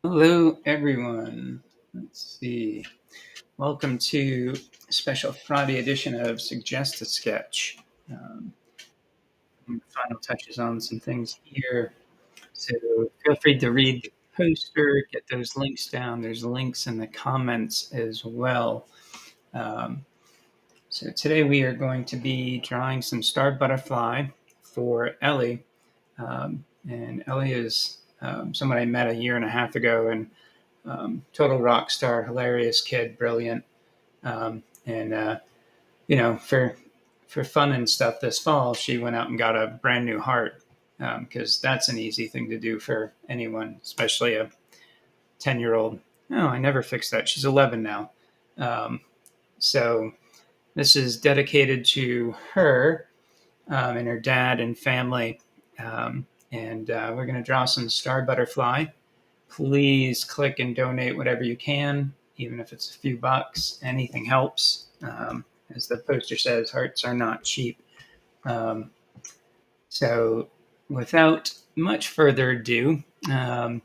Hello, everyone. Let's see. Welcome to a special Friday edition of Suggest a Sketch. Um, Final touches on some things here. So feel free to read the poster, get those links down. There's links in the comments as well. Um, so today we are going to be drawing some star butterfly for Ellie. And Ellie is someone I met a year and a half ago, and total rock star, hilarious kid, brilliant. And for fun and stuff this fall, she went out and got a brand new heart because that's an easy thing to do for anyone, especially a 10-year-old. No, I never fixed that. She's 11 now. Um, so this is dedicated to her and her dad and family. And we're going to draw some star butterfly. Please click and donate whatever you can, even if it's a few bucks. Anything helps. As the poster says, hearts are not cheap. Um, so, without much further ado, going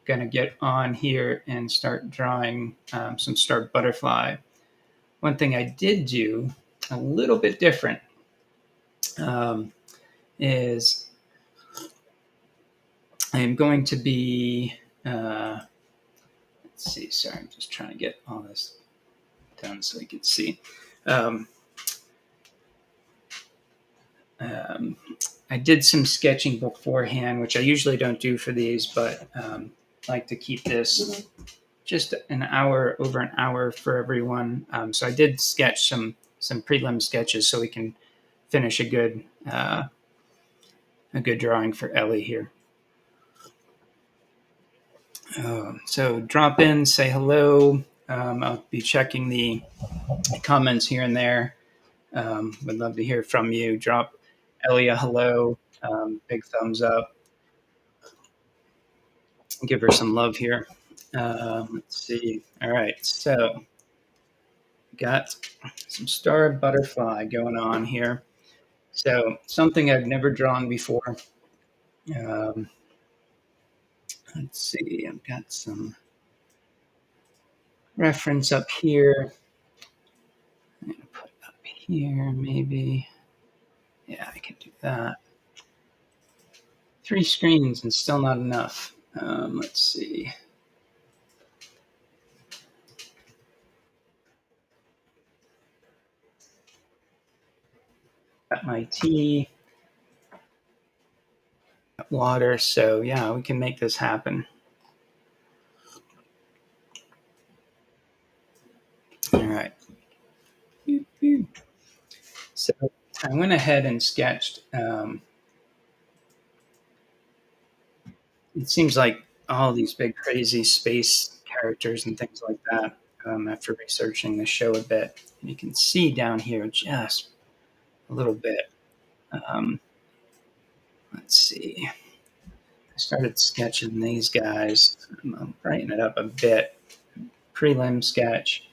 to get on here and start drawing some star butterfly. One thing I did do a little bit different is I'm going to be let's see, sorry, I'm just trying to get all this done so you can see. Um, um, I did some sketching beforehand, which I usually don't do for these, but like to keep this just over an hour for everyone. So I did sketch some prelim sketches so we can finish a good drawing for Ellie here. So drop in, say hello. I'll be checking the comments here and there. Would love to hear from you. Drop Ellie a hello, big thumbs up. Give her some love here. Let's see. All right, so got some star butterfly going on here. So something I've never drawn before. Um, let's see. I've got some reference up here. I'm gonna put up here maybe. Yeah, I can do that. 3 screens and still not enough. Let's see. Got my tea, got water, so yeah, we can make this happen. All right. So I went ahead and sketched. It seems like all these big, crazy space characters and things like that. After researching the show a bit, and you can see down here just a little bit. Um, let's see. I started sketching these guys. I'm brightening it up a bit. Prelim sketch.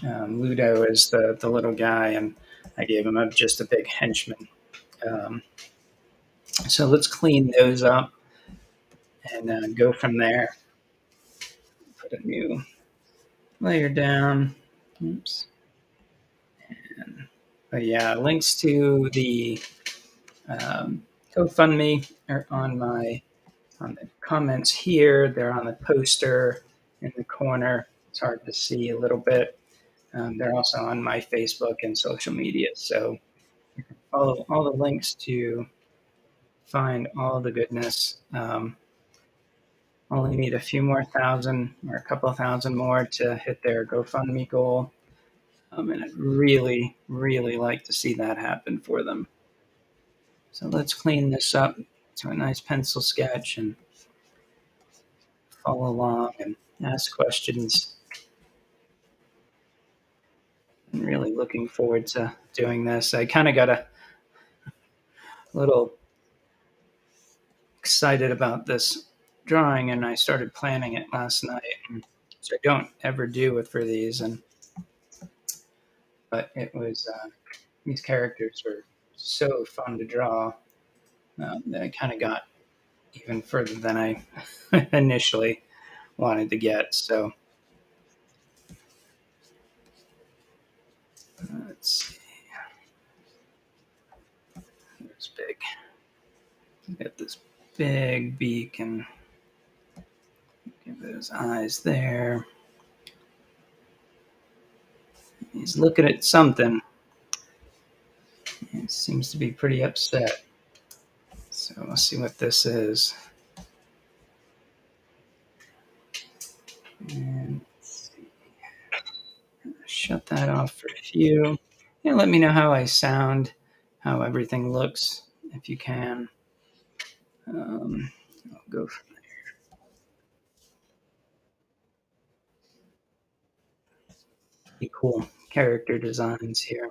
Ludo is the little guy, and I gave him just a big henchman. Um, so let's clean those up and go from there. Put a new layer down. Oops. But yeah, links to the GoFundMe are on the comments here. They're on the poster in the corner. It's hard to see a little bit. They're also on my Facebook and social media. So you can follow all the links to find all the goodness. Only need a few more thousand or a couple of thousand more to hit their GoFundMe goal. And I'd really, really like to see that happen for them. So let's clean this up to a nice pencil sketch and follow along and ask questions. I'm really looking forward to doing this. I kind of got a little excited about this drawing and I started planning it last night, which I don't ever do it for these. But it was these characters were so fun to draw that I kind of got even further than I initially wanted to get. So let's see. It's big. Got this big beak and give those eyes there. He's looking at something. He seems to be pretty upset. So let's see what this is. And shut that off for a few. And let me know how I sound, how everything looks, if you can. I'll go for pretty cool character designs here.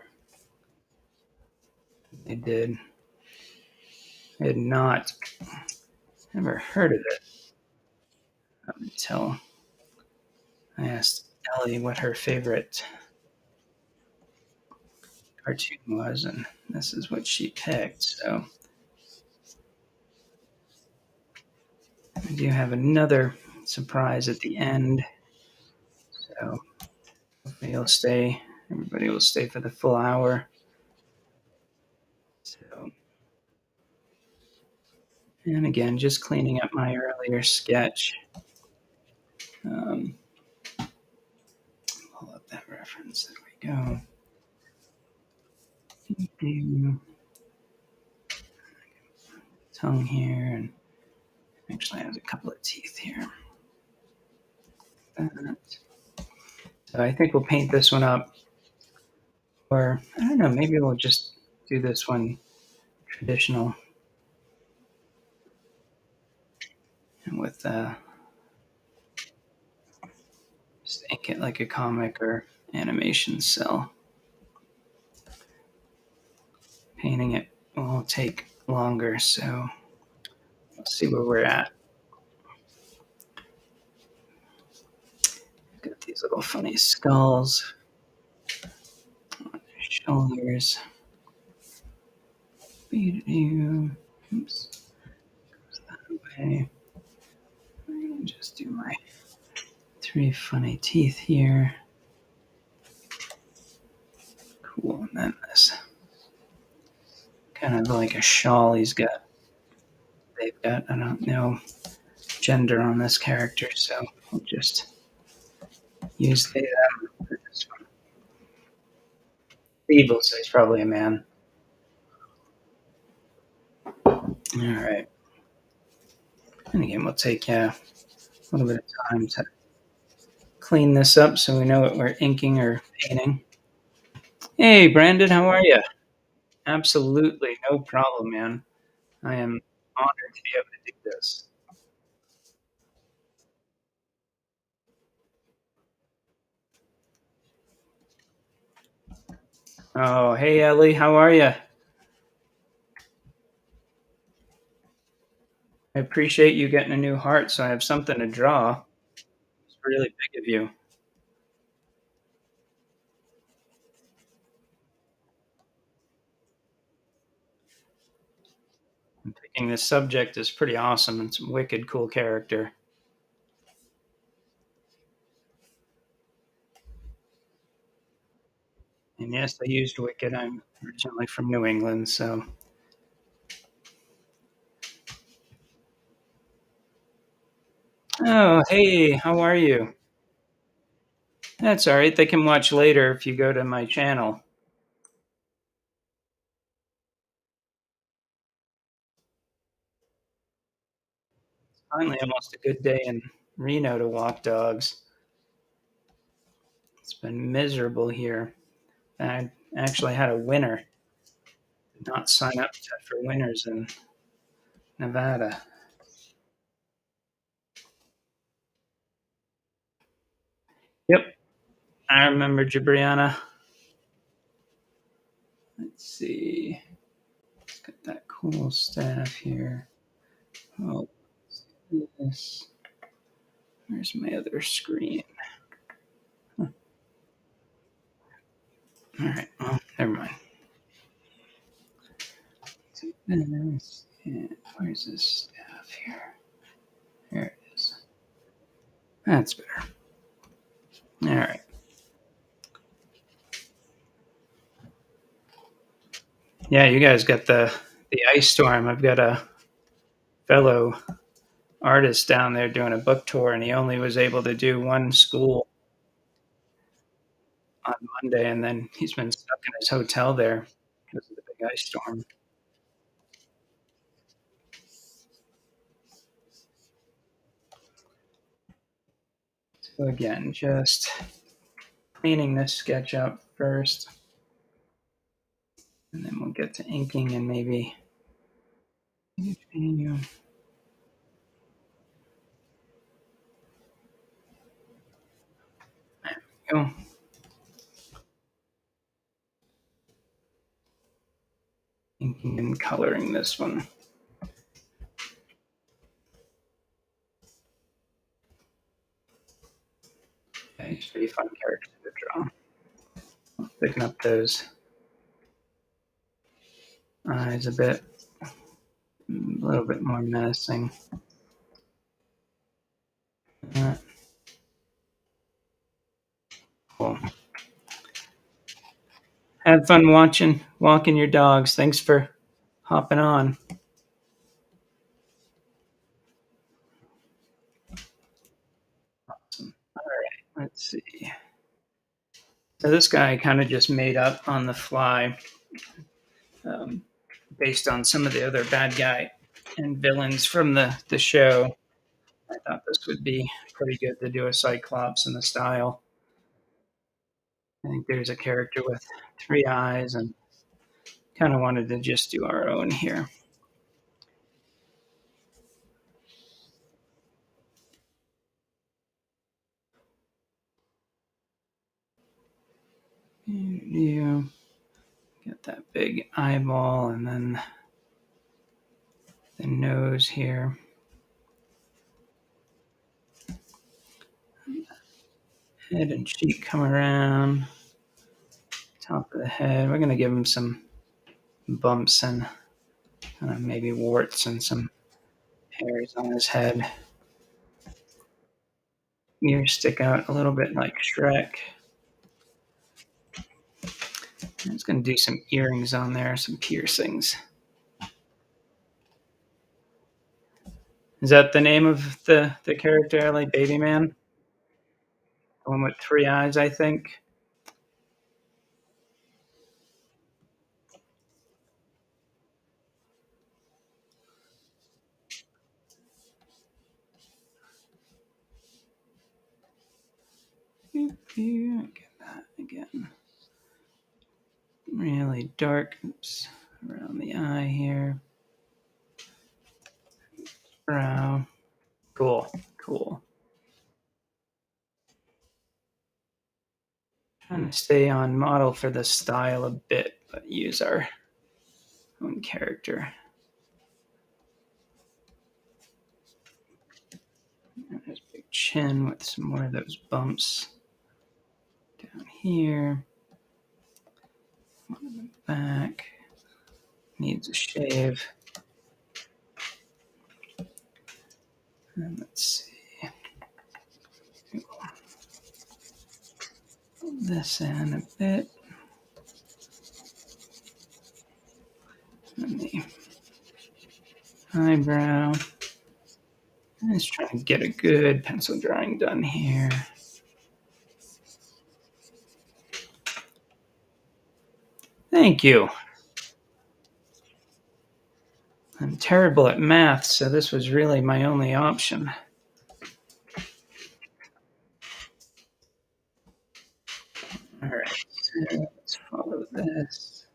They did. I had not ever heard of it until I asked Ellie what her favorite cartoon was, and this is what she picked. So I do have another surprise at the end. So hopefully you'll stay. Everybody will stay for the full hour. So, and again, just cleaning up my earlier sketch. Pull up that reference. There we go. Tongue here, and actually has a couple of teeth here. That. So I think we'll paint this one up, or I don't know, maybe we'll just do this one traditional and with just ink it like a comic or animation cell. Painting it will take longer, so let's see where we're at. Got these little funny skulls on their shoulders. Oops. Goes that way. I'm gonna just do my 3 funny teeth here. Cool. And then this kind of like a shawl he's got. They've got, I don't know, gender on this character, so we'll just use the for this one. Evil, so he's probably a man. All right. And again, we'll take a little bit of time to clean this up so we know what we're inking or painting. Hey, Brandon, how are you? Absolutely, no problem, man. I am honored to be able to do this. Oh, hey, Ellie, how are you? I appreciate you getting a new heart, so I have something to draw. It's really big of you. And picking this subject is pretty awesome. It's a wicked cool character. And yes, I used Wicked. I'm originally from New England, so. Oh, hey, how are you? That's all right. They can watch later if you go to my channel. Finally, almost a good day in Reno to walk dogs. It's been miserable here. I actually had a winner. Did not sign up for winners in Nevada. Yep, I remember Gibriana. Let's see. It's got that cool staff here. Oh, this. Where's my other screen? Huh. All right. Well, never mind. Where's this staff here? There it is. That's better. All right. Yeah, you guys got the ice storm. I've got a fellow artist down there doing a book tour, and he only was able to do one school on Monday, and then he's been stuck in his hotel there because of the big ice storm. So again, just cleaning this sketch up first, and then we'll get to inking and maybe. There we go. Inking and coloring this one. Okay, it's pretty fun character to draw. Picking up those eyes a bit, a little bit more menacing. Uh, cool. Have fun walking your dogs. Thanks for hopping on. Awesome. All right, let's see. So this guy kind of just made up on the fly, um, based on some of the other bad guy and villains from the show. I thought this would be pretty good to do a Cyclops in the style. I think there's a character with three eyes, and kind of wanted to just do our own here. You get that big eyeball, and then the nose here. Head and cheek come around. Top of the head. We're going to give him some bumps and maybe warts and some hairs on his head. Ears stick out a little bit like Shrek. I'm just going to do some earrings on there, some piercings. Is that the name of the character, like Baby Man? The one with three eyes, I think. Get that again. Really dark. Oops, around the eye here. Brow. Cool. Cool. Trying to stay on model for the style a bit, but use our own character. And there's a big chin with some more of those bumps down here. One in the back. Needs a shave. And let's see. Pull this in a bit. And the eyebrow. Let's try and get a good pencil drawing done here. Thank you. I'm terrible at math, so this was really my only option. All right, so let's follow this.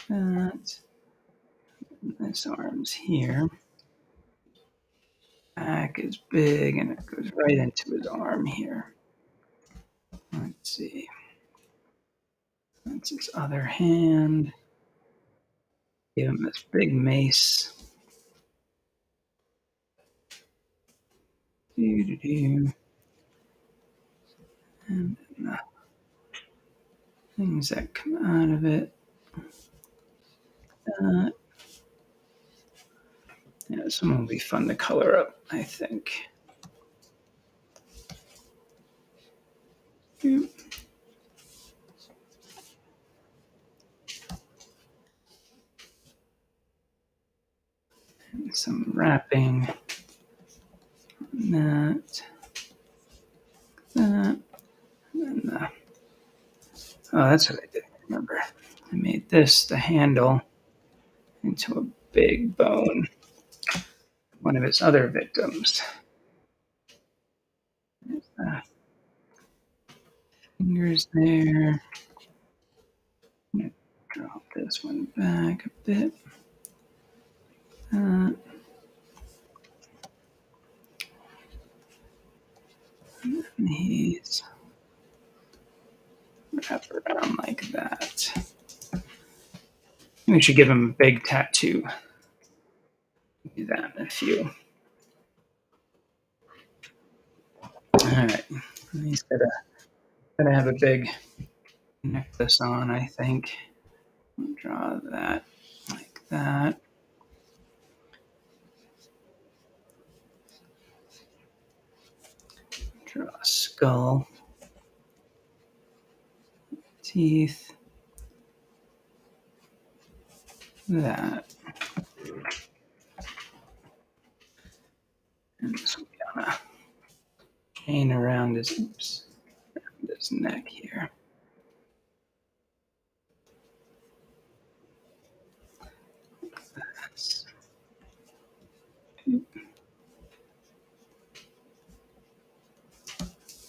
That. This arm's here. Back is big, and it goes right into his arm here. Let's see. That's his other hand. Give him this big mace. And then the things that come out of it. Yeah, this one will be fun to color up, I think. Yep. And some wrapping on that. That. And then oh, that's what I did remember. I made this, the handle, into a big bone. One of his other victims. The fingers there. I'm gonna drop this one back a bit. And he's wrap around like that. We should give him a big tattoo. Do that in a few. All right. He's gotta have a big necklace on, I think. I'll draw that like that. Draw a skull. Teeth. That. And this will be on a chain around his neck here. This.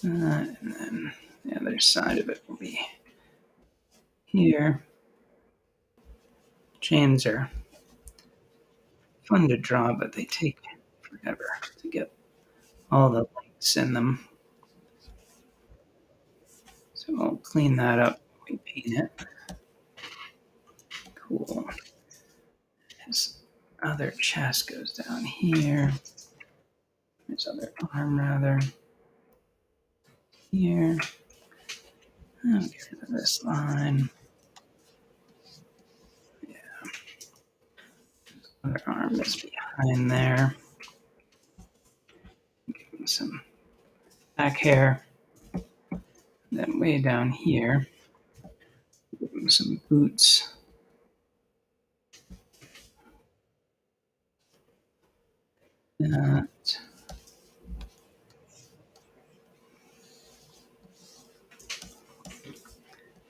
And then the other side of it will be here. Chains are fun to draw, but they take forever to get all the links in them. So I'll clean that up when we paint it. Cool. His other chest goes down here. His other arm, rather. Here. I'll get rid of this line. Yeah. His other arm is behind there. Give him some back hair. Then way down here, give him some boots. That.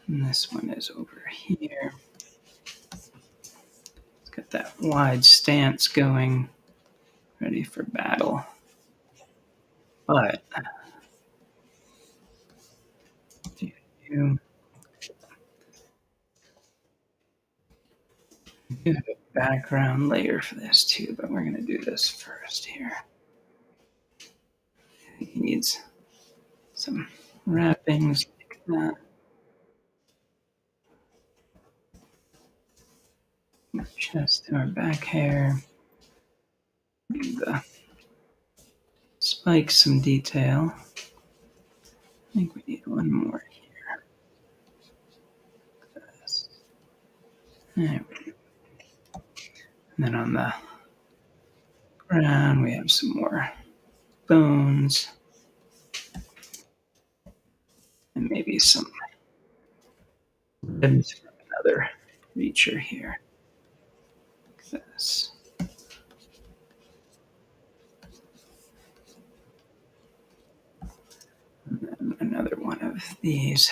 And this one is over here. It's got that wide stance going, ready for battle. But you do have a background layer for this too, but we're going to do this first here. He needs some wrappings like that. Chest or back hair. The spikes, some detail. I think we need one more here. There we go. And then on the ground, we have some more bones. And maybe some ribs from another creature here. Like this. And then another one of these.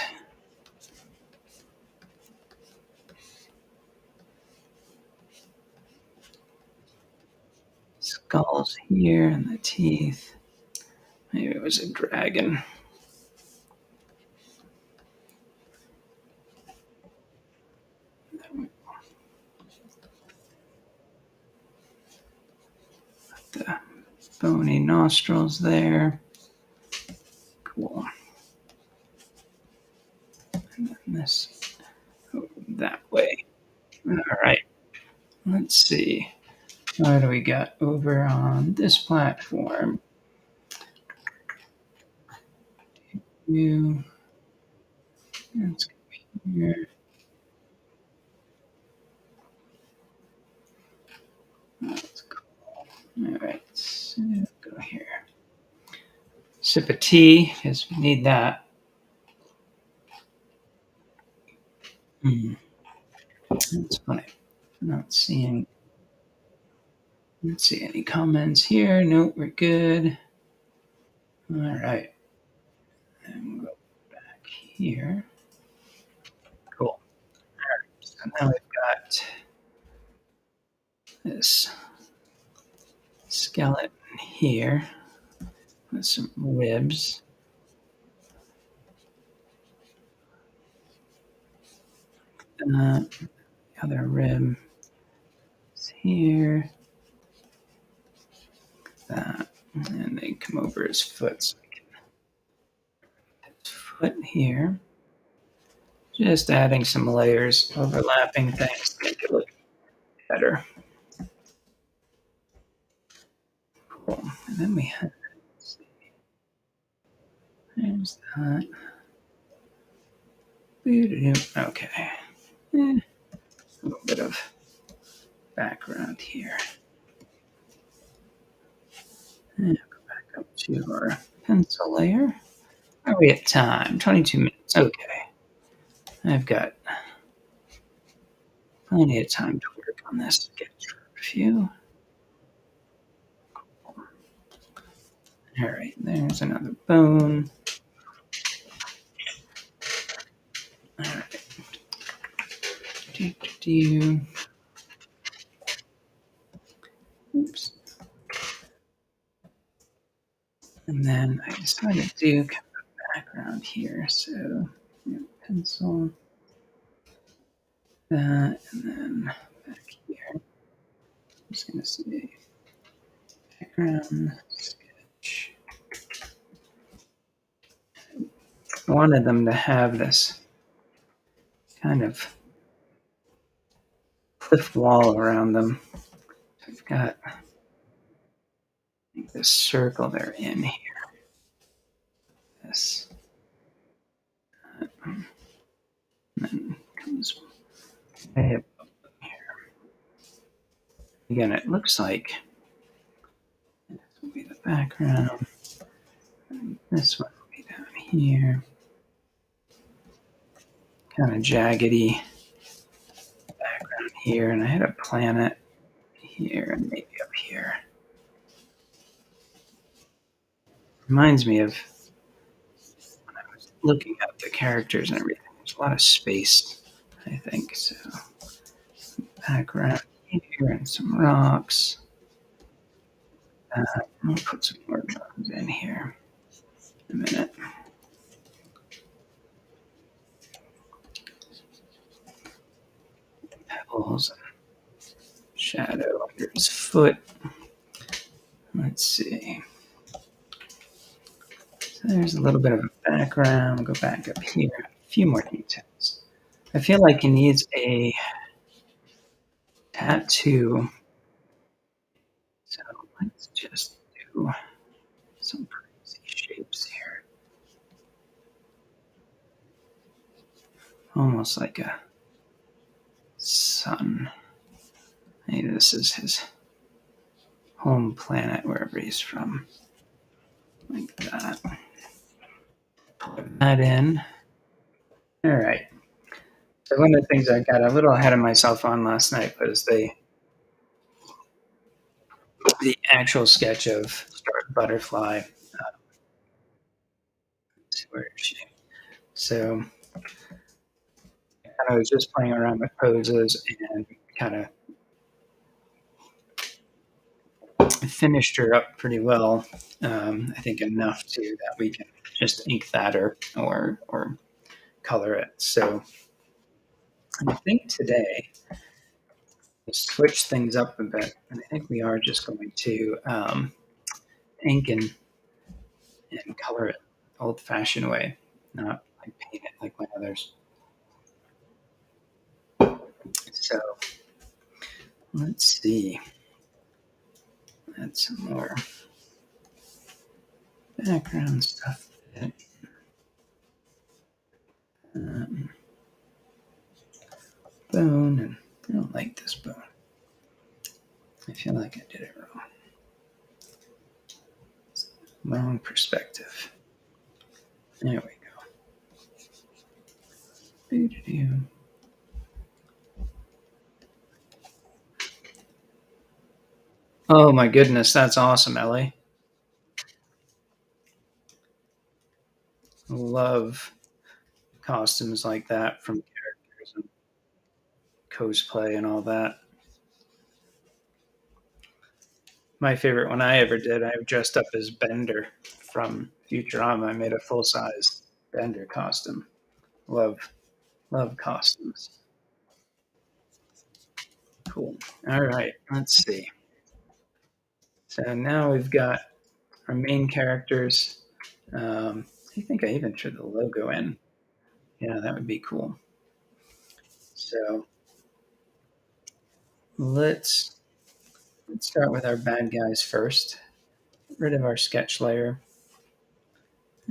Skulls here and the teeth. Maybe it was a dragon. The bony nostrils there. Cool. And then this that way. All right. Let's see. What do we got over on this platform? You. Let's go here. That's cool. sip of tea because we need that. That's funny. I'm not seeing. Let's see any comments here. Nope, we're good. All right. And we'll go back here. Cool. So now we've got this skeleton here with some ribs. The other rib is here. That. And they come over his foot. So we can his foot here. Just adding some layers, overlapping things to make it look better. Cool. And then we have, there's that. Okay. A little bit of background here. And go back up to our pencil layer. Are we at time? 22 minutes. Okay. I've got plenty of time to work on this sketch for a few. All right, there's another bone. All right. Oops. And then I decided to do kind of a background here. So pencil that, and then back here. I'm just going to say background sketch. I wanted them to have this kind of cliff wall around them. I've got this circle they're in here. This. And then comes way up here. Again, it looks like this will be the background. And this one will be down here. Kind of jaggedy background here. And I had a planet here and maybe up here. Reminds me of when I was looking at the characters and everything. There's a lot of space, I think. So background here and some rocks. I'll put some more bones in here in a minute. Pebbles and shadow under his foot. Let's see. So there's a little bit of a background. Go back up here. A few more details. I feel like he needs a tattoo. So let's just do some crazy shapes here. Almost like a sun. Maybe this is his home planet, wherever he's from. Like that. Put that in. All right. So one of the things I got a little ahead of myself on last night was the actual sketch of Scarlet Butterfly. Where is she? So I was just playing around with poses and kind of finished her up pretty well. I think enough to that we can just ink that or color it. So I think today we'll switch things up a bit, and I think we are just going to ink and color it old-fashioned way, not like paint it like my others. So let's see. Add some more background stuff. Bone, and I don't like this bone. I feel like I did it wrong. Wrong perspective. There we go. Doo-doo-doo. Oh my goodness, that's awesome, Ellie. Love costumes like that from characters and cosplay and all that. My favorite one I ever did, I dressed up as Bender from Futurama. I made a full size Bender costume. Love, love costumes. Cool. All right, let's see. So now we've got our main characters. I think I even threw the logo in. Yeah, that would be cool. So let's start with our bad guys first. Get rid of our sketch layer.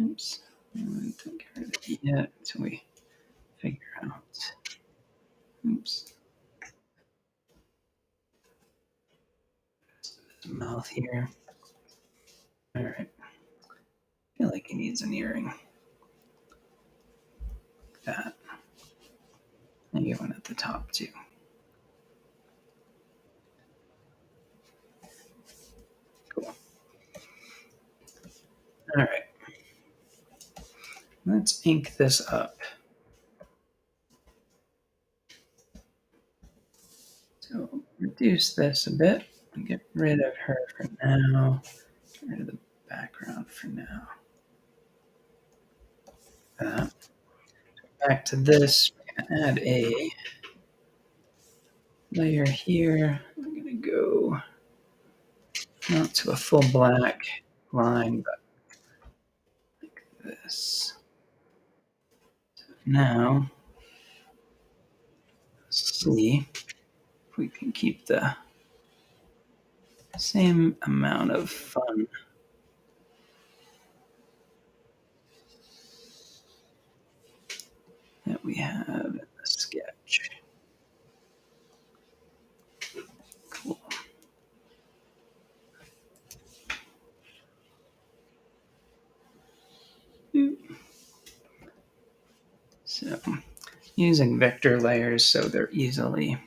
Oops. Don't get rid of it yet until we figure out. Oops. His mouth here. All right. I feel like he needs an earring. Like that. And get one at the top too. Cool. All right. Let's ink this up. So reduce this a bit and get rid of her for now. Get rid of the background for now. Back to this. We're gonna add a layer here. I'm gonna go not to a full black line, but like this. Now, let's see if we can keep the same amount of fun that we have in the sketch. Cool. So, using vector layers so they're easily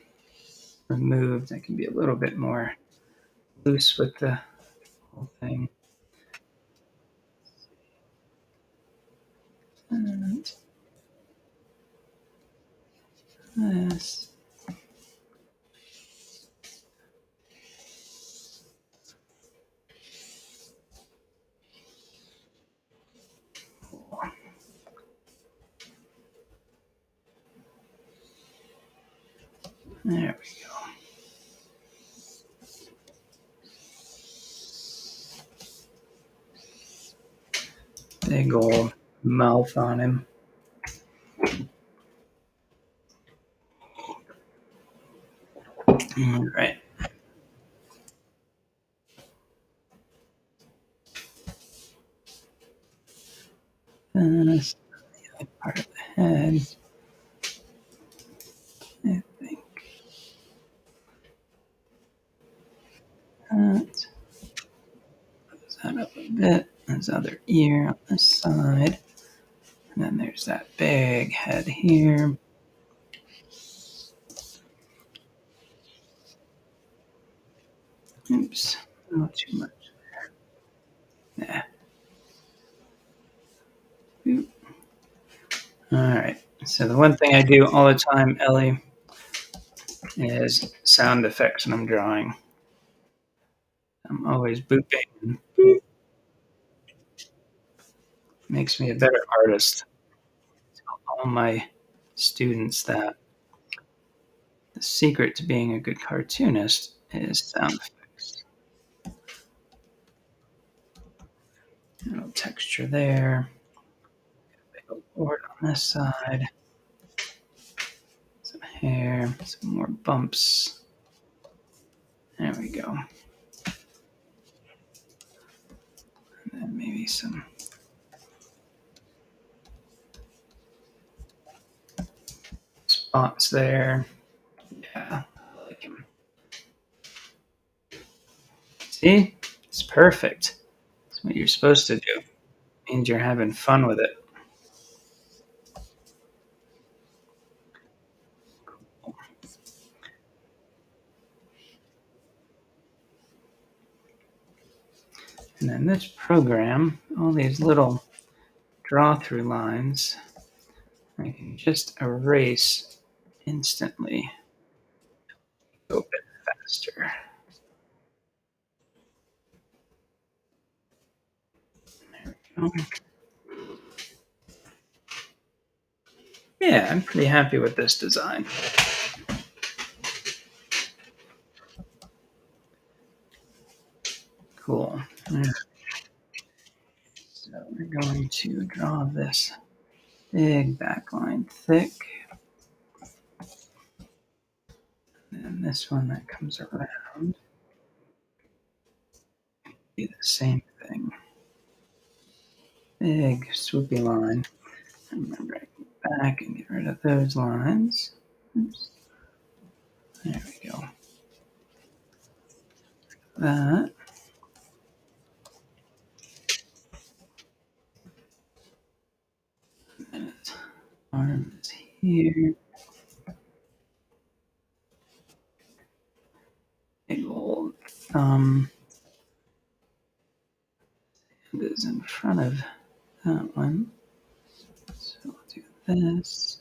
removed, I can be a little bit more loose with the whole thing. And this. There we go. Big old mouth on him. All right. This the other part of the head. I think that close that up a bit. There's the other ear on this side. And then there's that big head here. Oops, not too much there. Yeah. Oop. All right. So the one thing I do all the time, Ellie, is sound effects when I'm drawing. I'm always booping. And boop. Makes me a better artist. Tell all my students that the secret to being a good cartoonist is sound effects. A little texture there. Big old board on this side. Some hair, some more bumps. There we go. And then maybe some spots there. Yeah, I like him. See? It's perfect. That's what you're supposed to do. It means you're having fun with it. And then this program, all these little draw through lines, I can just erase instantly. Go a bit faster. There we go. Yeah, I'm pretty happy with this design. Cool. So we're going to draw this big backline thick. And this one that comes around, do the same thing. Big swoopy line. Remember, I can go back and get rid of those lines. Oops. There we go. That. And its arm is here. Big old thumb. And is in front of that one. So we'll do this.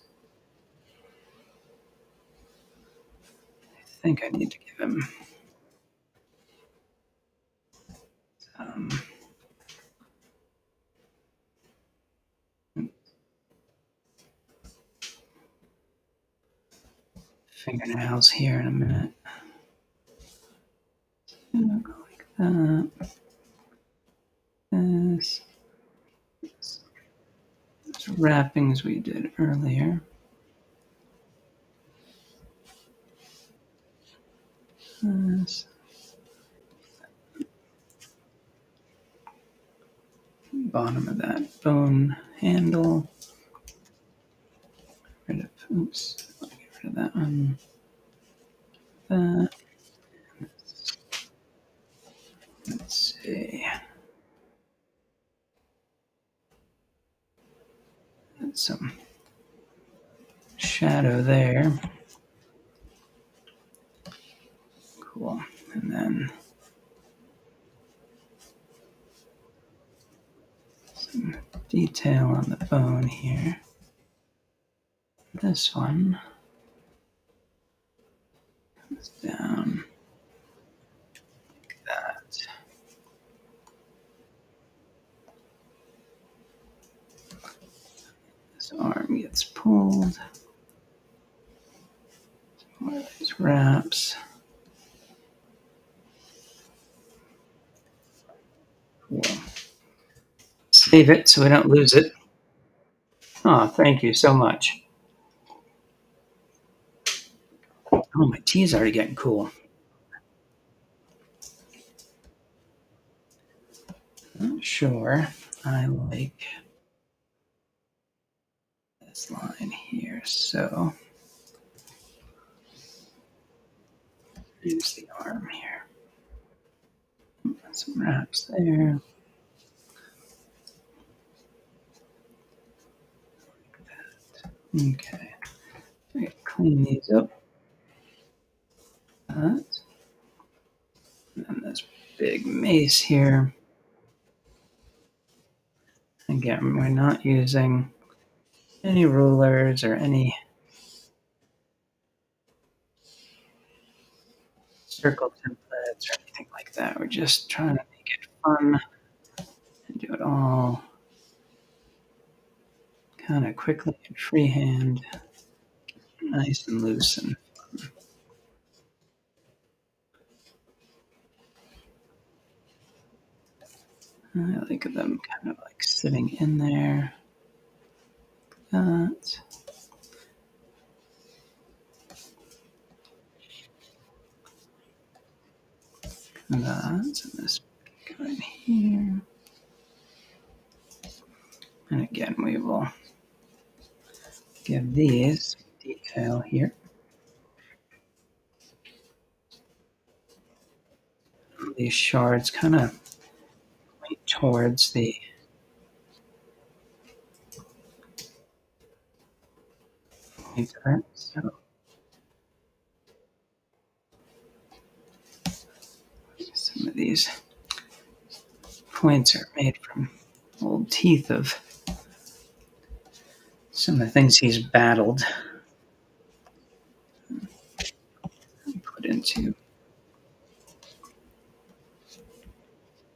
I think I need to give him fingernails here in a minute. I'll go like that. This. Those wrappings we did earlier. This. Bottom of that bone handle. Rid of, oops, get rid of that one. That. Let's see. Add some shadow there. Cool. And then some detail on the bone here. This one comes down like that. This arm gets pulled. Some more of these wraps. Cool. Save it so we don't lose it. Oh, thank you so much. Oh, my tea's already getting cool. Not sure I like this line here, so use the arm here. Some wraps there. Like that. Okay. I gotta clean these up. That. And then this big mace here. Again, we're not using any rulers or any circle templates or anything like that. We're just trying to make it fun and do it all kind of quickly and freehand, nice and loose and fun. I like them kind of like sitting in there. That. That. And this right here. And again, we will give these detail here. These shards kind of point towards the point of it. So some of these points are made from old teeth of some of the things he's battled and put into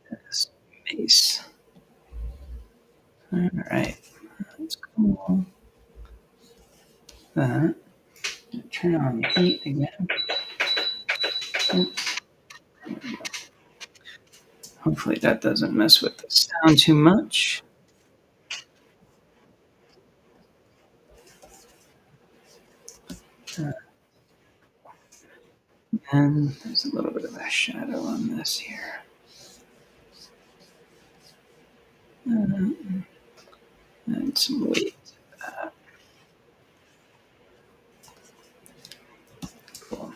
this mace. All right, that's cool. That. Turn on the heat again. Oops. Hopefully that doesn't mess with the sound too much. And there's a little bit of a shadow on this here. And some weight. Cool.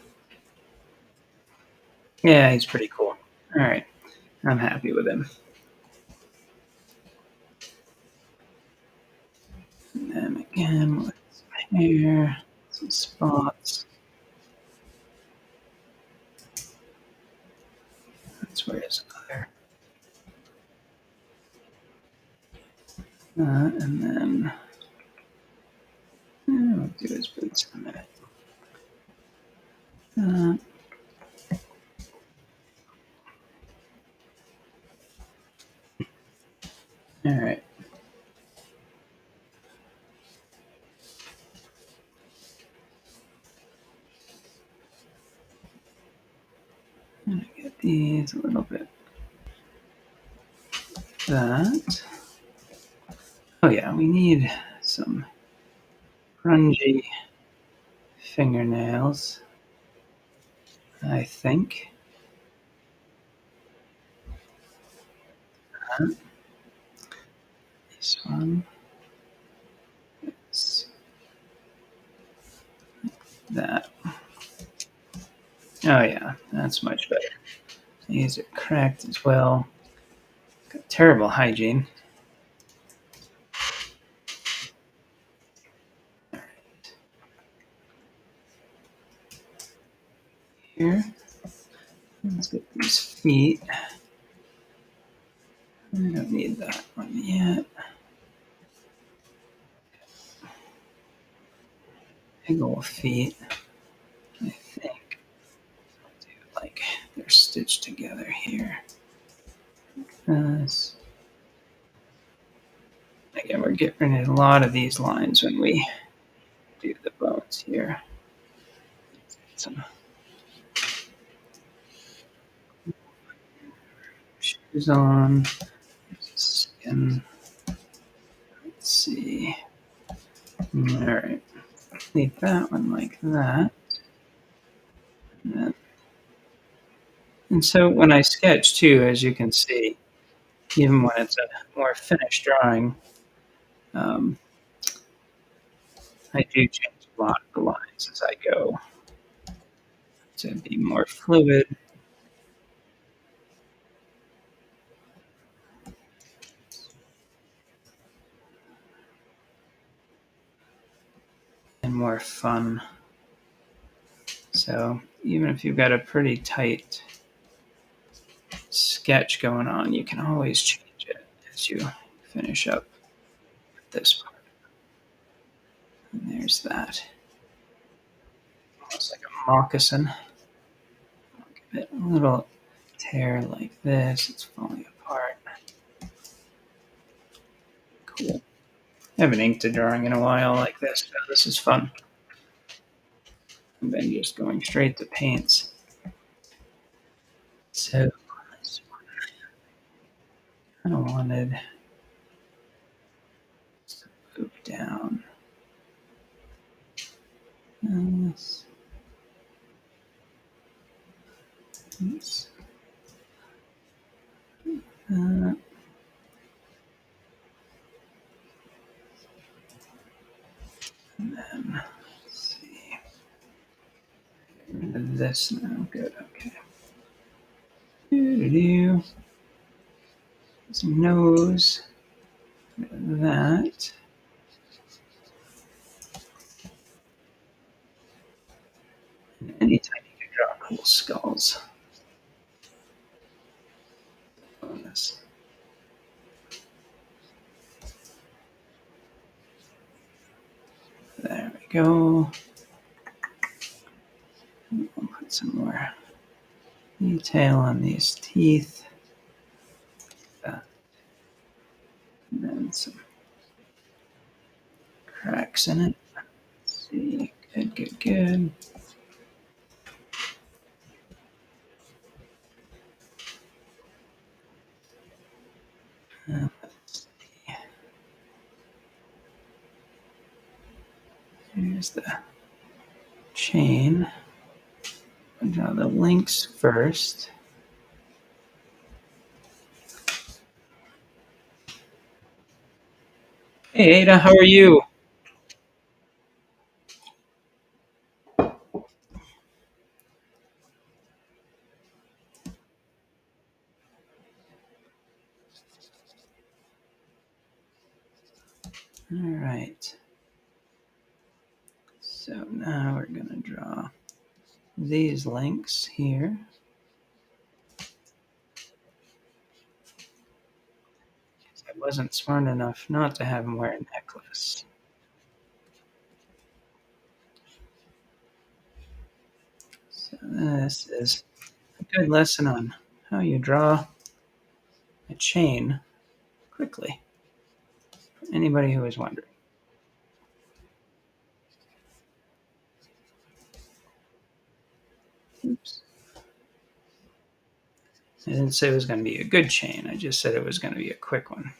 Yeah, he's pretty cool. All right, I'm happy with him. And then again with some hair, some spots. That's where his other. And then we'll do his boots in a minute. All right. I'm gonna get these a little bit. That. Oh yeah, we need some grungy fingernails, I think. This one. It's that. Oh yeah, that's much better. These are cracked as well. Got terrible hygiene. Here. Let's get these feet. I don't need that one yet. Big old feet. I think I'll do like they're stitched together here. This. Again, we're getting rid of a lot of these lines when we do the bones here. Some shoes on. Skin. Let's see. All right. Leave that one like that. And so when I sketch too, as you can see, even when it's a more finished drawing, um, I do change a lot of the lines as I go to be more fluid. And more fun. So even if you've got a pretty tight sketch going on, you can always change it as you finish up this part. And there's that. Almost like a moccasin. I'll give it a little tear like this. It's falling apart. Cool. I haven't inked a drawing in a while like this, so this is fun. And then just going straight to paints. So I kind of wanted to move down. And this. Oops. And then let's see. Get rid of this now. Good. Okay. Doo-doo-doo. his nose, that. And anytime you can draw cool skulls on this. There we go. We'll put some more detail on these teeth. And then some cracks in it. Let's see. Good, good, good. Let's see. Here's the chain. I'll draw the links first. Hey, Ada, how are you? All right. So now we're going to draw these links here. I wasn't smart enough not to have him wear a necklace. So this is a good lesson on how you draw a chain quickly, for anybody who is wondering. Oops. I didn't say it was going to be a good chain. I just said it was going to be a quick one.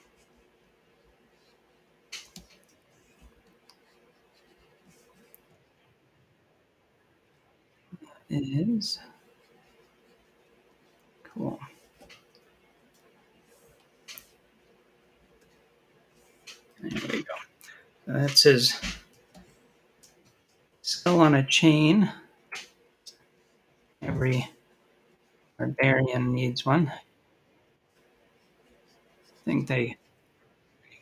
It is. Cool. There we go. That's his skull on a chain. Every barbarian needs one. I think they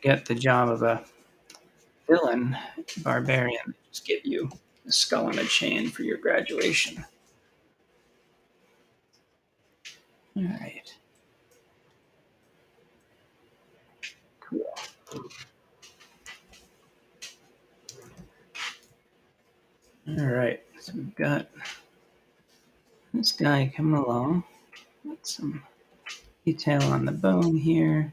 get the job of a villain barbarian. They just give you a skull on a chain for your graduation. All right. Cool. All right. So we've got this guy coming along. Got some detail on the bone here.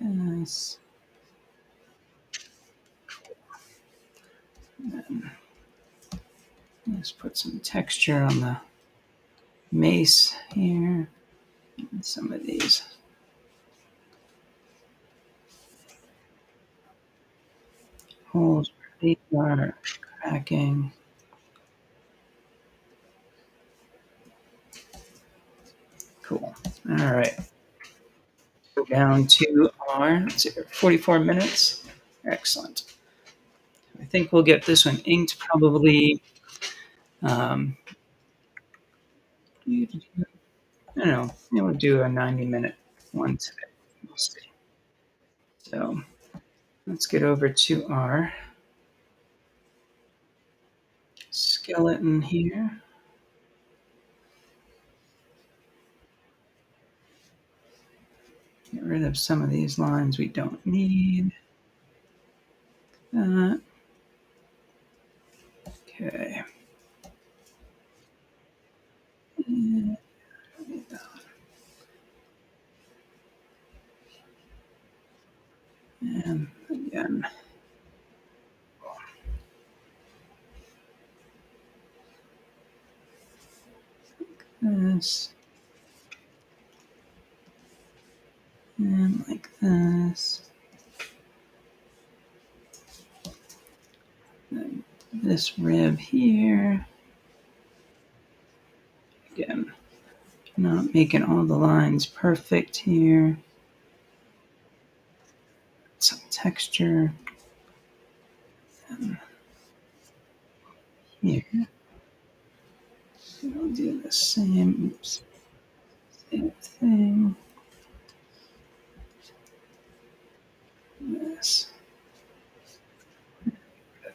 Yes. And let's put some texture on the mace here. And some of these holes where these are cracking. Cool. All right. Go down to our 44 minutes. Excellent. I think we'll get this one inked probably. Um, I don't know. We'll do a 90-minute one today. We'll see. So let's get over to our skeleton here. Get rid of some of these lines we don't need. That. Okay. And again. This. And like this. And this rib here. Again, not making all the lines perfect here. Some texture. And here. So I'll do the same thing. This.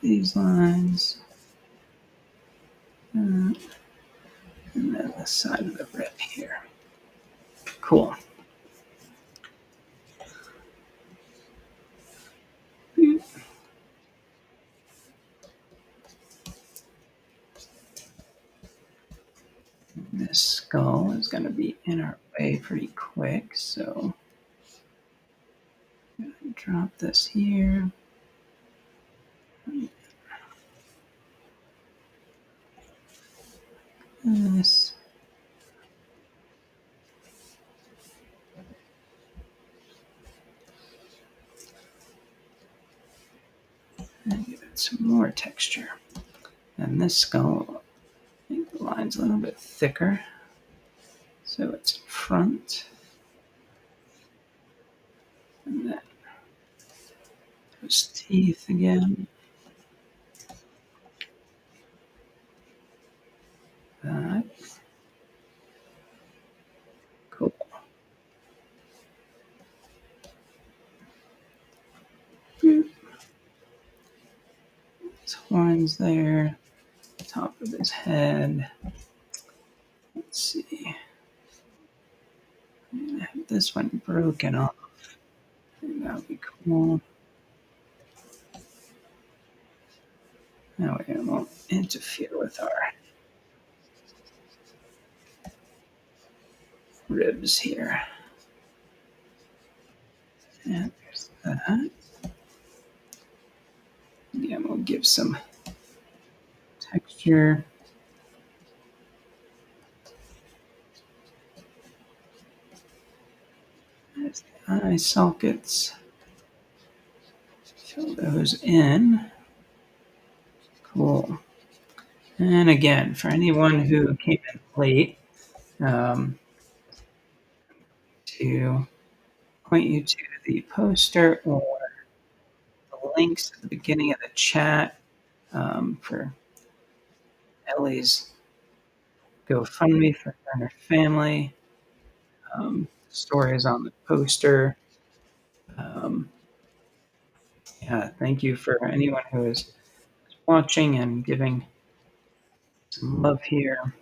These lines. And then the side of the rib here. Cool. This skull is going to be in our way pretty quick, so I'm going to drop this here. This. And give it some more texture. And this skull, I think the line's a little bit thicker, so it's in front. And then those teeth again. That. Cool. His horns there. Top of his head. Let's see. I'm gonna have this one broken off. That would be cool. That way it won't interfere with our ribs here. And there's that. Again, we'll give some texture. There's the eye sockets. Fill those in. Cool. And again, for anyone who came in late, to point you to the poster or the links at the beginning of the chat for Ellie's GoFundMe for her and her family. Stories on the poster. Yeah, thank you for anyone who is watching and giving some love here.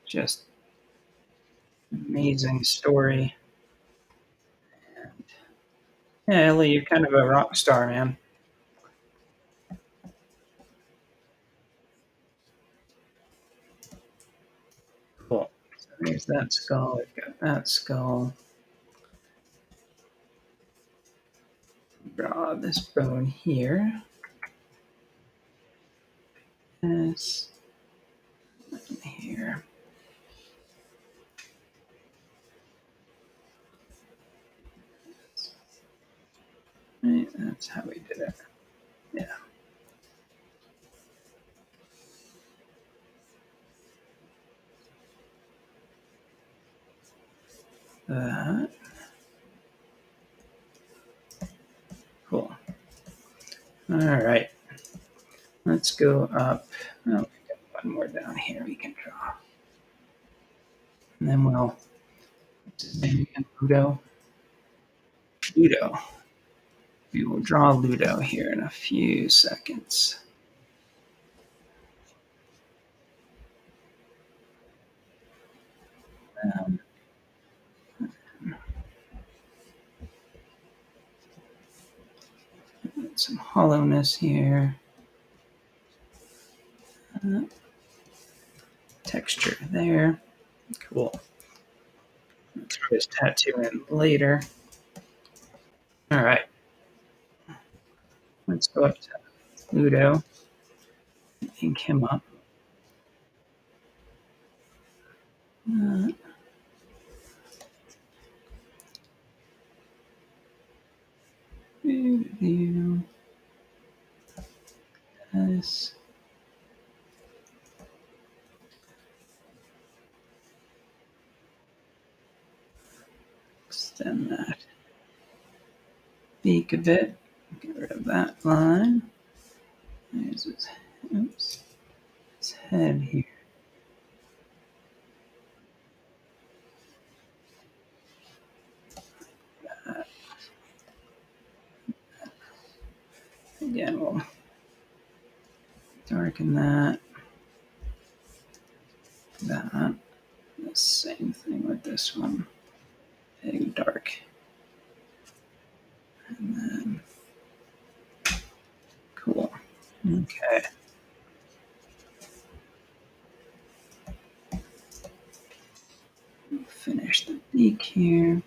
Just amazing story. And yeah, Ellie, you're kind of a rock star, man. Cool. So there's that skull. We've got that skull. Draw this bone here. This here. Right, that's how we did it. Yeah. That. Cool. All right. Let's go up. Oh, we got one more down here we can draw. And then we'll. What's his name again? Ludo. Ludo. We will draw Ludo here in a few seconds. Some hollowness here. Texture there. Cool. Let's put his tattoo in later. All right. Let's go up to Ludo. Ink him up. This. Extend that beak a bit. Get rid of that line. There's his, oops, his head here. Again, we'll darken that. The same thing with this one. Big dark. And then, cool. Okay. Finish the beak here.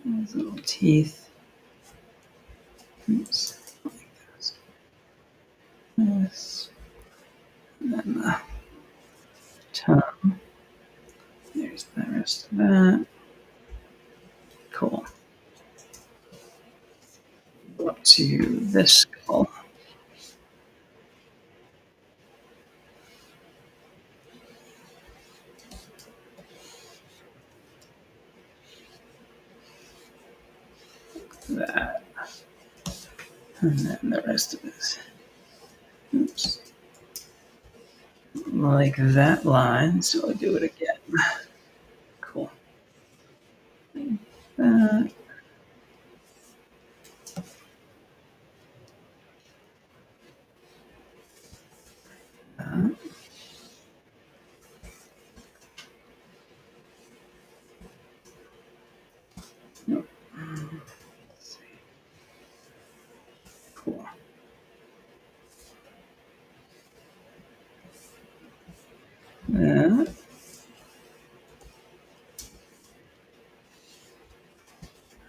Those little teeth. Oops. Like this. This. And then the tongue. There's the rest of that. Cool. Go up to this skull. That. And then the rest of this. Oops. Like that line, so I'll do it again. Cool. Like that. Nope. Let's see. Cool. That.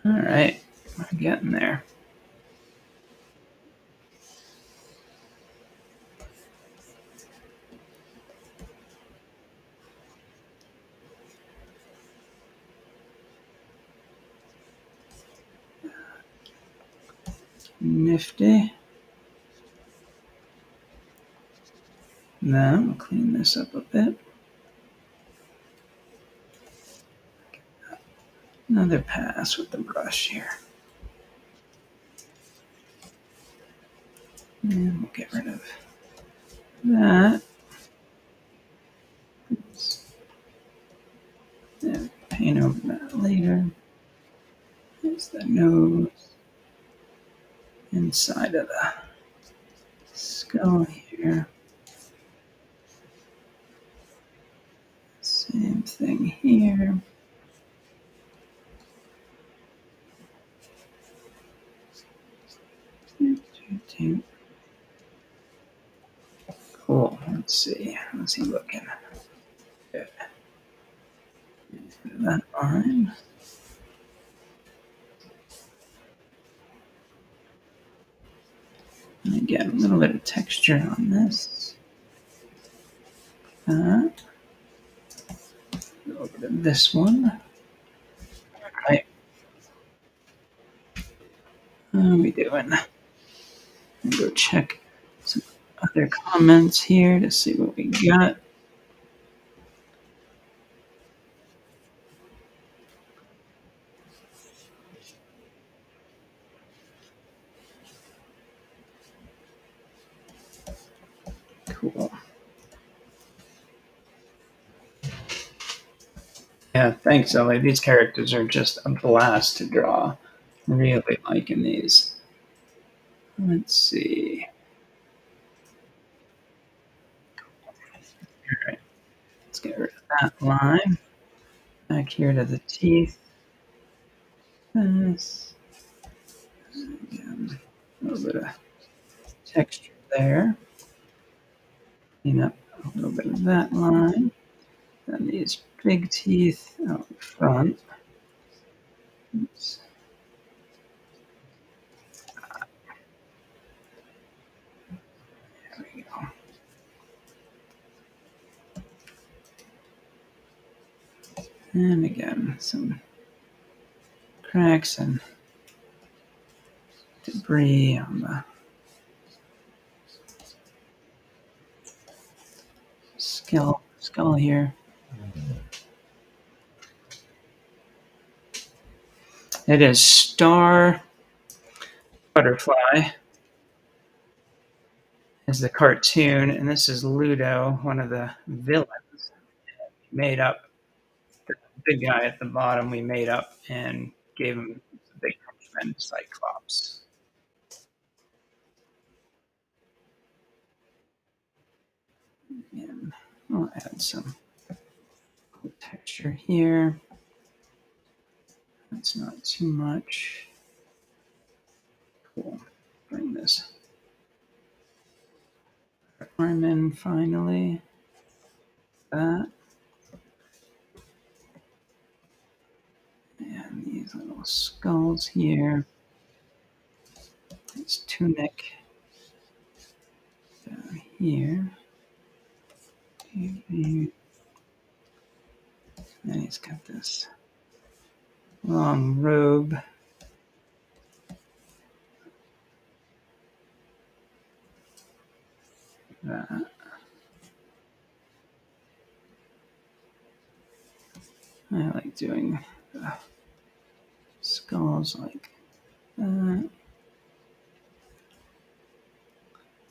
All right, we're getting there. Nifty. Now we'll clean this up a bit. Another pass with the brush here. And we'll get rid of that. Oops. Yeah, paint over that later. There's the nose. Inside of the skull here. Same thing here. Cool. Let's see. How's he looking? Good. That line. And again, a little bit of texture on this. That. Over to this one. All right. How are we doing? I'll go check some other comments here to see what we got. Cool. Yeah, thanks, Ellie. These characters are just a blast to draw. Really liking these. Let's see. All right. Let's get rid of that line. Back here to the teeth. This. Again, a little bit of texture there. Clean up a little bit of that line. Then these big teeth out front. Oops. There we go. And again, some cracks and debris on the skull here. It is Star Butterfly is the cartoon, and this is Ludo, one of the villains. Made up the big guy at the bottom. We made up and gave him a big and Cyclops. And I'll add some texture here. That's not too much. Cool. Bring this arm in finally. That. And these little skulls here. His tunic down here. And he's got this long robe. That. I like doing the skulls like that.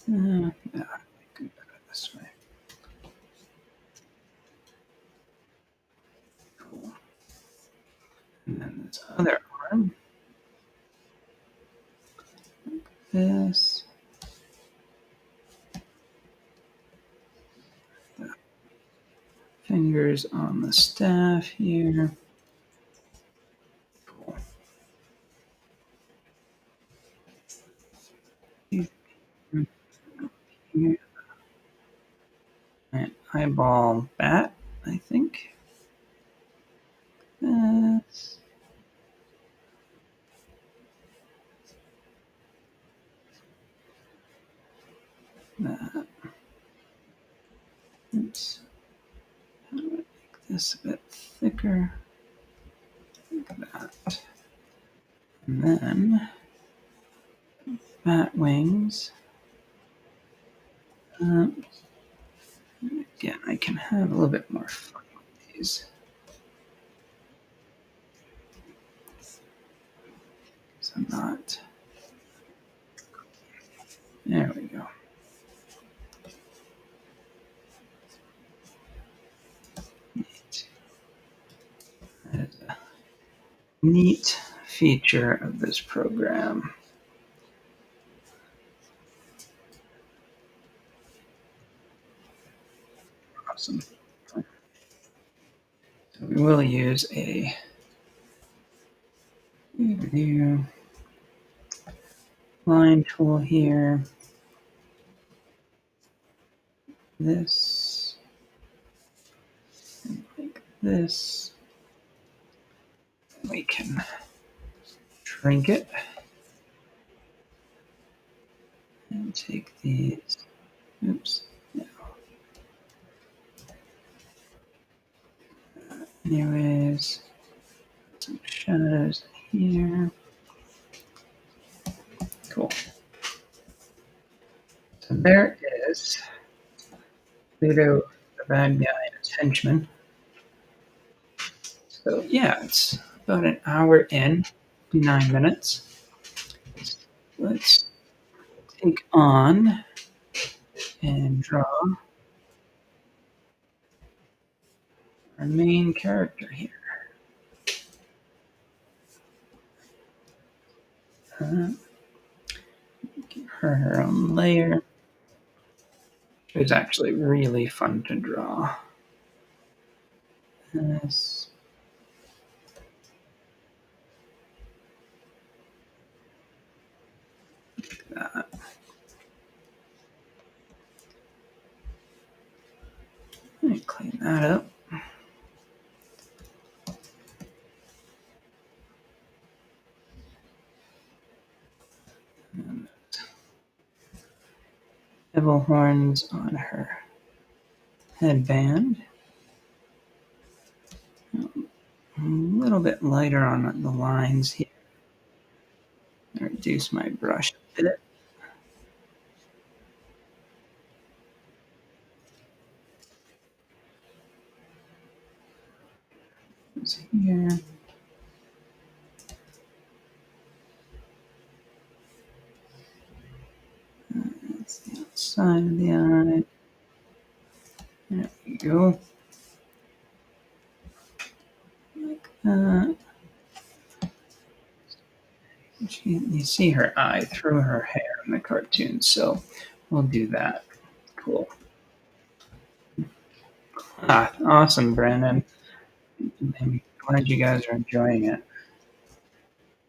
Yeah, I can do it this way. Cool. And then this other arm, like this. The fingers on the staff here. Cool. Here. An eyeball bat, I think. That's that. Oops. How do I make this a bit thicker? Like that. And then bat wings. Again, I can have a little bit more fun with these. So I'm not. There we go. Neat. That is a neat feature of this program. Awesome. So we will use a new line tool here. This, and like this. We can shrink it and take these. Oops. No. Anyways, some shadows here. Cool. So there is Pluto, the bad guy, and his henchman. So yeah, it's about an hour in, 9 minutes. Let's take on and draw our main character here. Give her own layer. It's actually really fun to draw. This. Like that. Let me clean that up. Devil horns on her headband. A little bit lighter on the lines here. Reduce my brush a bit. It's here. That's the outside of the eye. There we go. Like that. You see her eye through her hair in the cartoon, so we'll do that. Cool. Ah, awesome, Brandon. I'm glad you guys are enjoying it.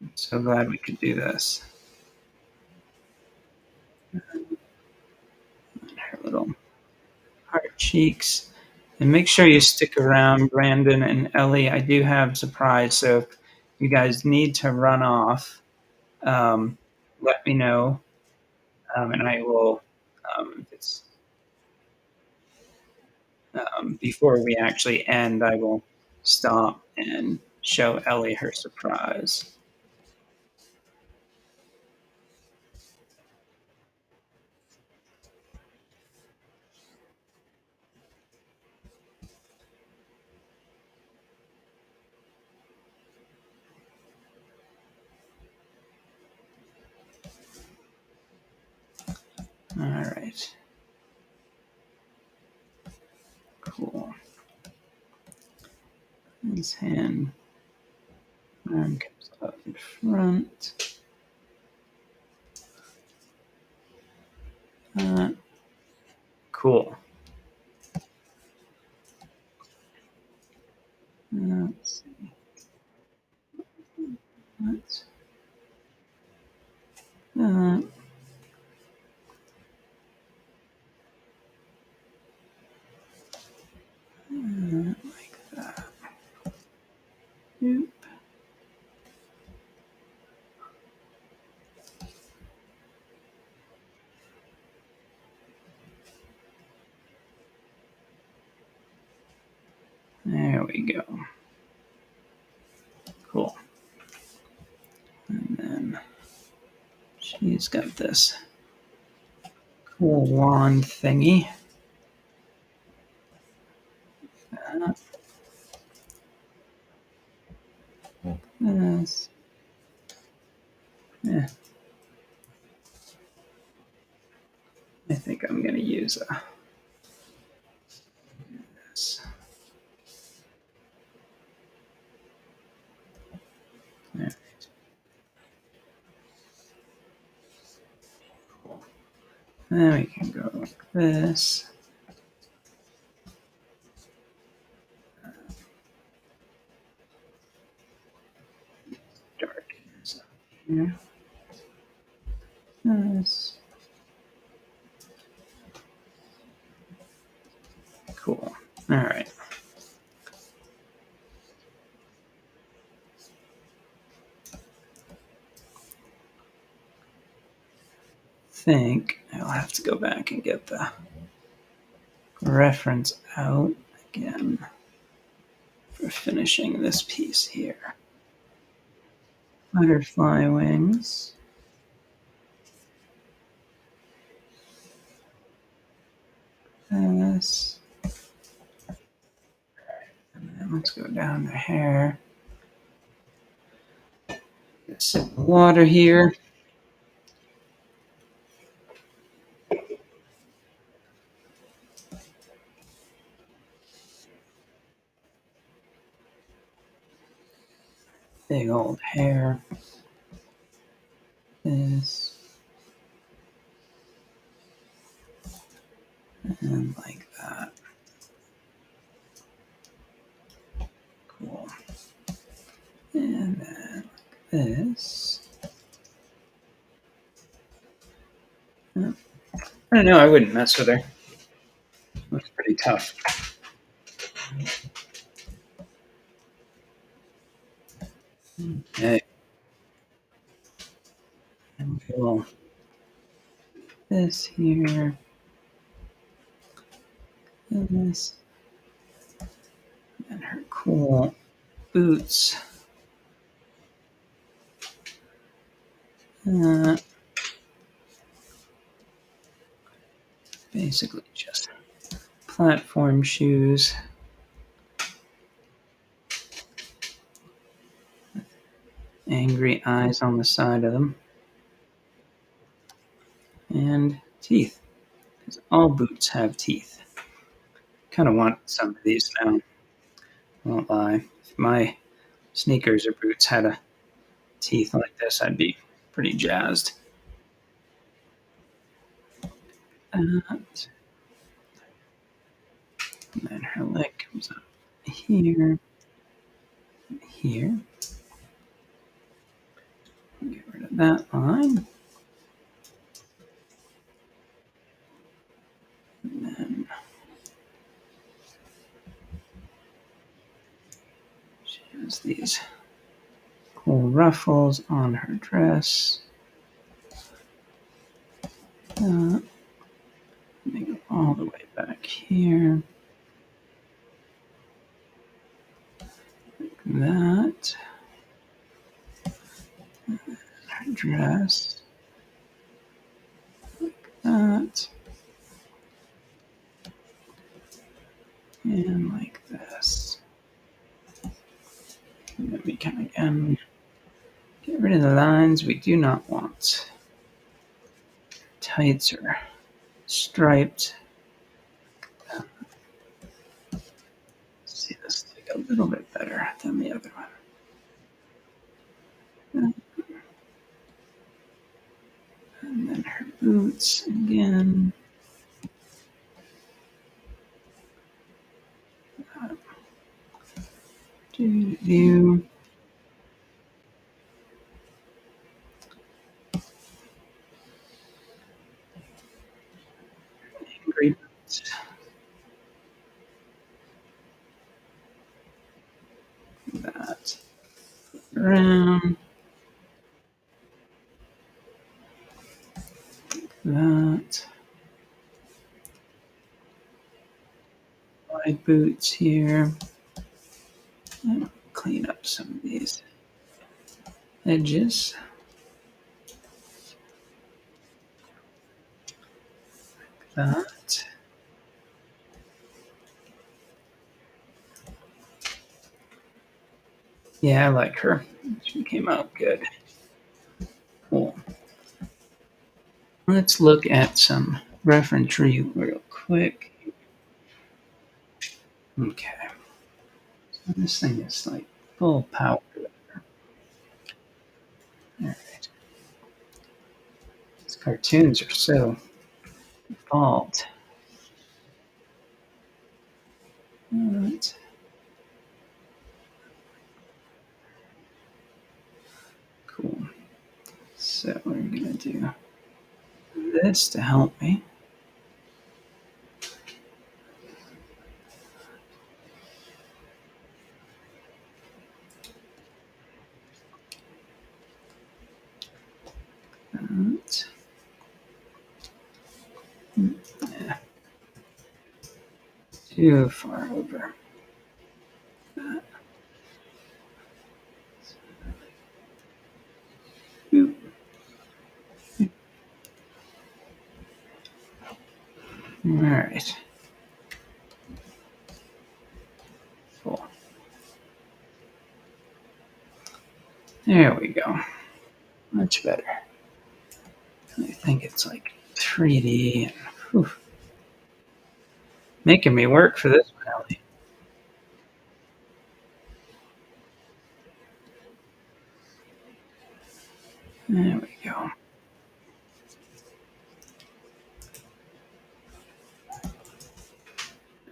I'm so glad we could do this. Her little heart cheeks. And make sure you stick around, Brandon and Ellie. I do have a surprise, so if you guys need to run off, um, let me know, and I will. If it's before we actually end, I will stop and show Ellie her surprise. All right. Cool. His arm comes up in front. Cool. Let's see. Let's, uh, like that. Oop. There we go. Cool. And then she's got this cool wand thingy. This. Yeah. I think I'm going to use this. There. Cool. Then we can go like this. Darkness up here. This. Cool. All right. Think I'll have to go back and get the reference out again for finishing this piece here. Butterfly wings. This. And then let's go down the hair. Get some water here. Big old hair. This. And like that. Cool. And then like this. I don't know, I wouldn't mess with her. Looks pretty tough. Okay. And we'll this here. And this. And her cool boots. Basically just platform shoes. Angry eyes on the side of them. And teeth. Because all boots have teeth. Kind of want some of these now. Won't lie. If my sneakers or boots had a teeth like this, I'd be pretty jazzed. That. And then her leg comes up here, here. Get rid of that line. And then she has these cool ruffles on her dress. Let me go all the way back here. Like that. Her dress. Like that. And like this. And then we can again get rid of the lines we do not want. Tights are striped. See this take a little bit better than the other one. And then her boots again. Do. Angry boots. That. Around. That. Wide boots here. And clean up some of these edges. Like that. Yeah, I like her. She came out good. Cool. Let's look at some reference real quick. Okay. So this thing is like full power. Alright. These cartoons are so involved. Alright. Cool. So we're gonna do this to help me. That. Yeah. Too far over. That. Boop. All right. Cool. There we go. Much better. I think it's like 3D and whew, making me work for this one, Ellie. There we go.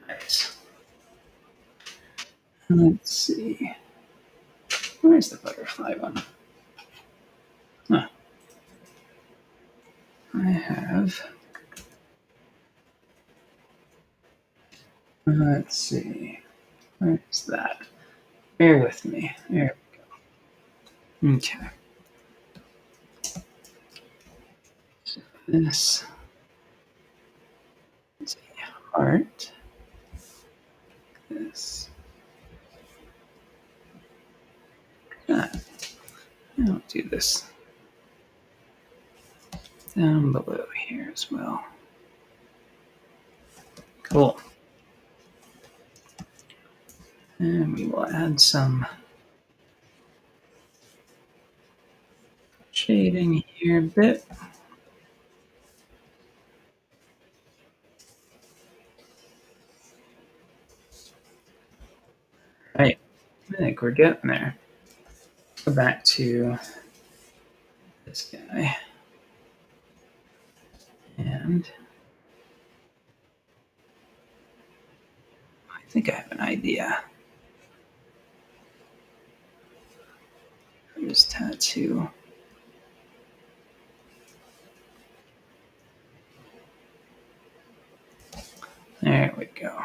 Nice. Let's see. Where's the butterfly one? Huh. I have. Let's see. Where's that? Bear with me. There we go. Okay. So this is a heart. This. Ah, I'll do this down below here as well. Cool. And we will add some shading here a bit. Right. I think we're getting there. Go back to this guy. And I think I have an idea. This tattoo. There we go.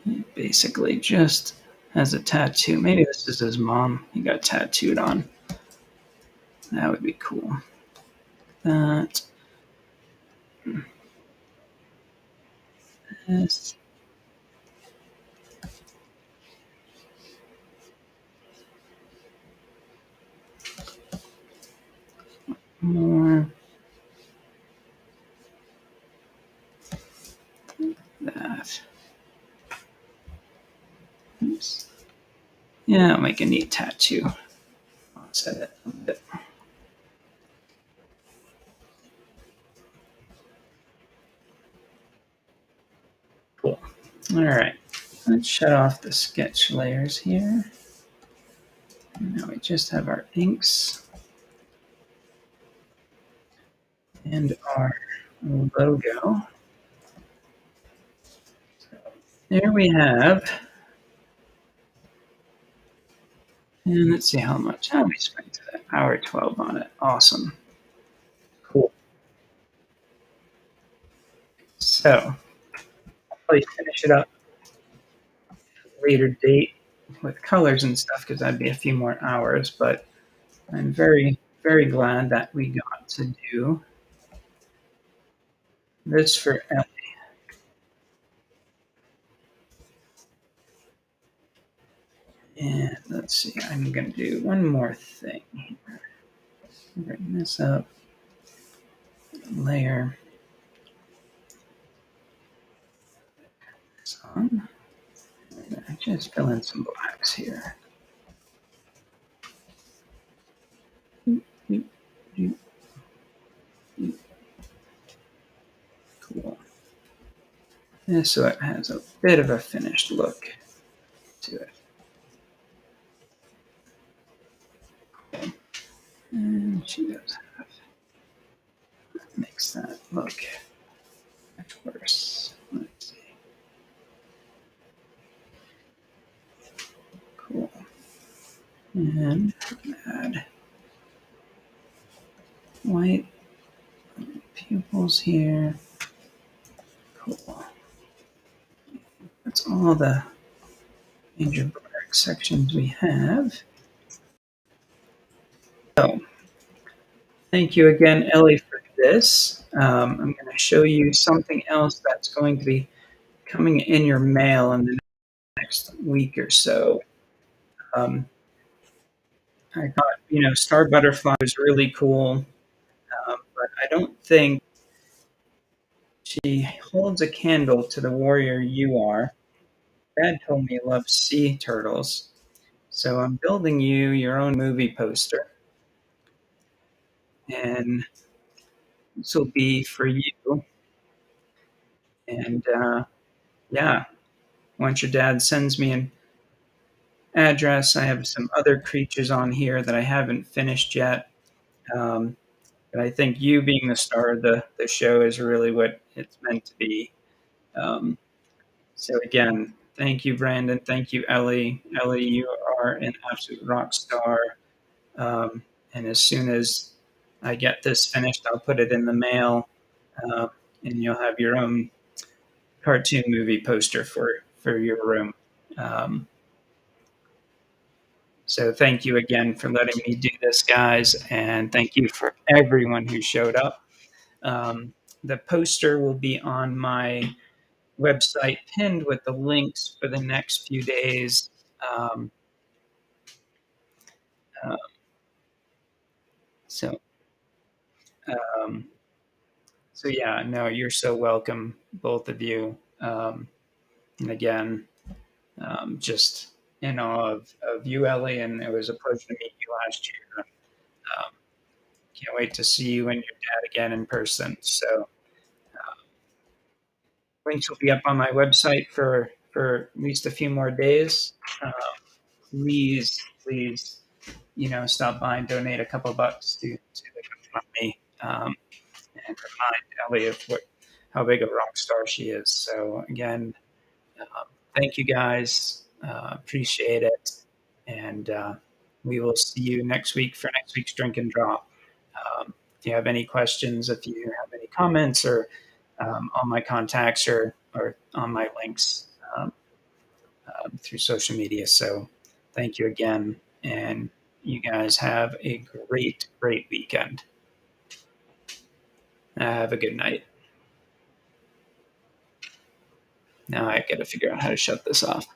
He basically just has a tattoo. Maybe this is his mom. He got tattooed on. That would be cool. That. This. More. That. Oops. Yeah, I'll make a neat tattoo. I'll set it a bit. Cool. All right. Let's shut off the sketch layers here. And now we just have our inks and our logo. So there we have. And let's see how much time we spent today. Hour 12 on it. Awesome. Cool. So I'll probably finish it up at a later date with colors and stuff because that'd be a few more hours. But I'm very, very glad that we got to do this for Ellie. And let's see, I'm going to do one more thing here. Bring this up, layer this on. Just fill in some blacks here. Cool. And so it has a bit of a finished look to it. Okay. And she does have, that makes that look much worse. Let's see. Cool. And add white pupils here. Cool. That's all the major black sections we have. So, thank you again, Ellie, for this. I'm going to show you something else that's going to be coming in your mail in the next week or so. I thought, Star Butterfly was really cool, but I don't think she holds a candle to the warrior you are. Dad told me he loves sea turtles, so I'm building you your own movie poster, and this will be for you. And yeah, once your dad sends me an address, I have some other creatures on here that I haven't finished yet. Um, but I think you being the star of the show is really what it's meant to be. Um, so again, thank you, Brandon. Thank you, Ellie. Ellie, you are an absolute rock star. And as soon as I get this finished, I'll put it in the mail, uh, and you'll have your own cartoon movie poster for your room. Um, so thank you again for letting me do this, guys, and thank you for everyone who showed up. Um, the poster will be on my website pinned with the links for the next few days. Um, uh, so, um, so yeah, no, you're so welcome, both of you. And again, just in awe of you, Ellie, and it was a pleasure to meet you last year. Um, can't wait to see you and your dad again in person. So links will be up on my website for at least a few more days. please, stop by and donate a couple bucks to the GoFundMe, and remind Ellie of how big a rock star she is. So again, thank you guys. Appreciate it. And we will see you next week for next week's Drink and Draw. If you have any questions, if you have any comments, or all my contacts or on my links through social media. So thank you again. And you guys have a great weekend. Have a good night. Now I got to figure out how to shut this off.